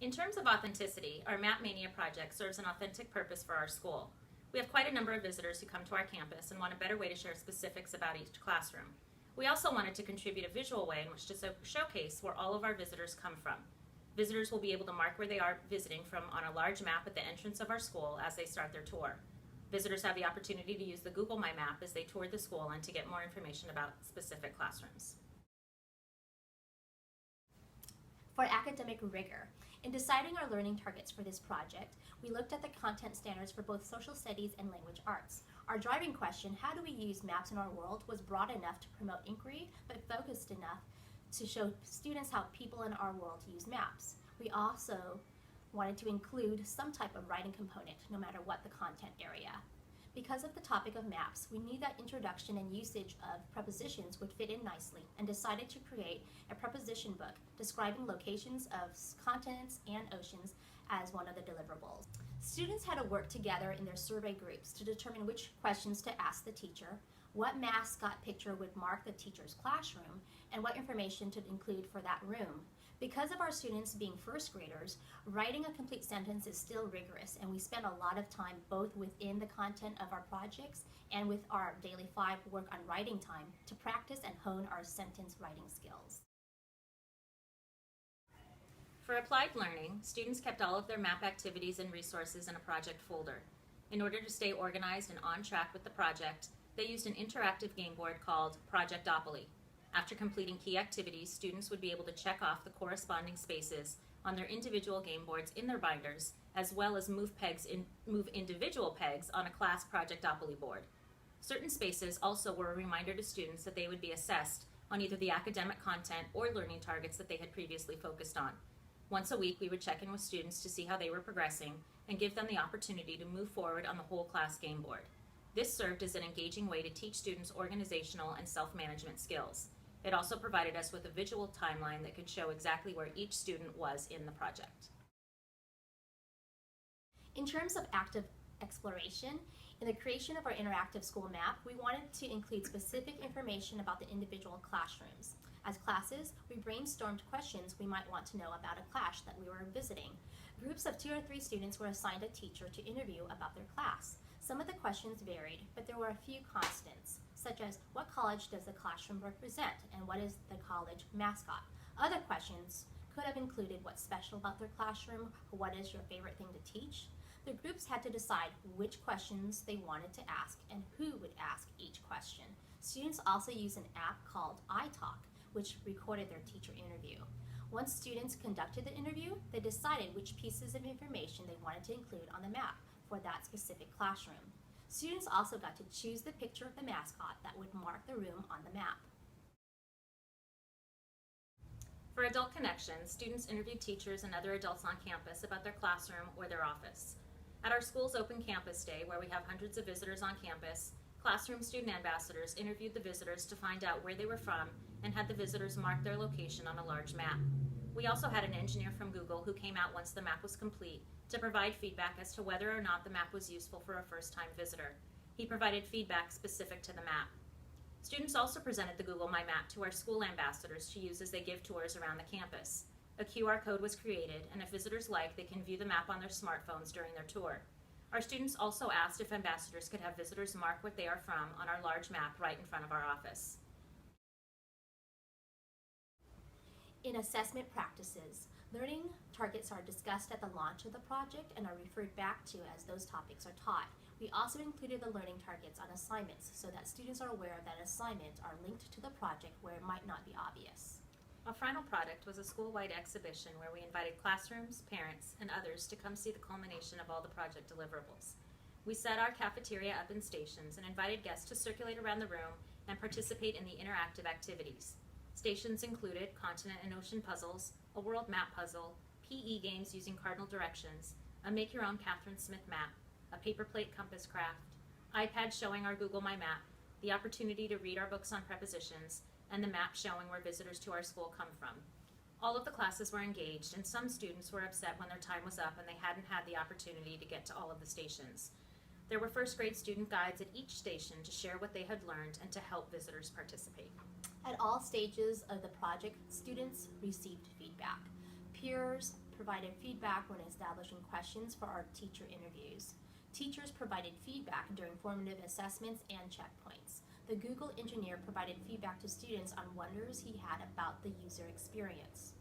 In terms of authenticity, our Map Mania project serves an authentic purpose for our school. We have quite a number of visitors who come to our campus and want a better way to share specifics about each classroom. We also wanted to contribute a visual way in which to showcase where all of our visitors come from. Visitors will be able to mark where they are visiting from on a large map at the entrance of our school as they start their tour. Visitors have the opportunity to use the Google My Map as they tour the school and to get more information about specific classrooms. For academic rigor, in deciding our learning targets for this project, we looked at the content standards for both social studies and language arts. Our driving question, how do we use maps in our world, was broad enough to promote inquiry, but focused enough to show students how people in our world use maps. We also wanted to include some type of writing component, no matter what the content area. Because of the topic of maps, we knew that introduction and usage of prepositions would fit in nicely and decided to create a preposition book describing locations of continents and oceans as one of the deliverables. Students had to work together in their survey groups to determine which questions to ask the teacher, what mascot picture would mark the teacher's classroom, and what information to include for that room. Because of our students being first graders, writing a complete sentence is still rigorous, and we spend a lot of time both within the content of our projects and with our daily 5 work on writing time to practice and hone our sentence writing skills. For applied learning, students kept all of their map activities and resources in a project folder. In order to stay organized and on track with the project, they used an interactive game board called Projectopoly. After completing key activities, students would be able to check off the corresponding spaces on their individual game boards in their binders, as well as move individual pegs on a class Projectopoly board. Certain spaces also were a reminder to students that they would be assessed on either the academic content or learning targets that they had previously focused on. Once a week, we would check in with students to see how they were progressing and give them the opportunity to move forward on the whole class game board. This served as an engaging way to teach students organizational and self-management skills. It also provided us with a visual timeline that could show exactly where each student was in the project. In terms of active exploration, in the creation of our interactive school map, we wanted to include specific information about the individual classrooms. As classes, we brainstormed questions we might want to know about a class that we were visiting. Groups of 2 or 3 students were assigned a teacher to interview about their class. Some of the questions varied, but there were a few constants, such as what college does the classroom represent and what is the college mascot? Other questions could have included what's special about their classroom or what is your favorite thing to teach. The groups had to decide which questions they wanted to ask and who would ask each question. Students also used an app called iTalk, which recorded their teacher interview. Once students conducted the interview, they decided which pieces of information they wanted to include on the map for that specific classroom. Students also got to choose the picture of the mascot that would mark the room on the map. For adult connections, students interviewed teachers and other adults on campus about their classroom or their office. At our school's open campus day, where we have hundreds of visitors on campus, classroom student ambassadors interviewed the visitors to find out where they were from and had the visitors mark their location on a large map. We also had an engineer from Google who came out once the map was complete to provide feedback as to whether or not the map was useful for a first-time visitor. He provided feedback specific to the map. Students also presented the Google My Map to our school ambassadors to use as they give tours around the campus. A QR code was created, and if visitors like, they can view the map on their smartphones during their tour. Our students also asked if ambassadors could have visitors mark what they are from on our large map right in front of our office. In assessment practices, learning targets are discussed at the launch of the project and are referred back to as those topics are taught. We also included the learning targets on assignments so that students are aware that assignments are linked to the project where it might not be obvious. Our final product was a school-wide exhibition where we invited classrooms, parents, and others to come see the culmination of all the project deliverables. We set our cafeteria up in stations and invited guests to circulate around the room and participate in the interactive activities. Stations included continent and ocean puzzles, a world map puzzle, PE games using cardinal directions, a make-your-own Catherine Smith map, a paper plate compass craft, iPads showing our Google My Map, the opportunity to read our books on prepositions, and the map showing where visitors to our school come from. All of the classes were engaged, and some students were upset when their time was up and they hadn't had the opportunity to get to all of the stations. There were first grade student guides at each station to share what they had learned and to help visitors participate. At all stages of the project, students received feedback. Peers, provided feedback when establishing questions for our teacher interviews. Teachers provided feedback during formative assessments and checkpoints. The Google engineer provided feedback to students on wonders he had about the user experience.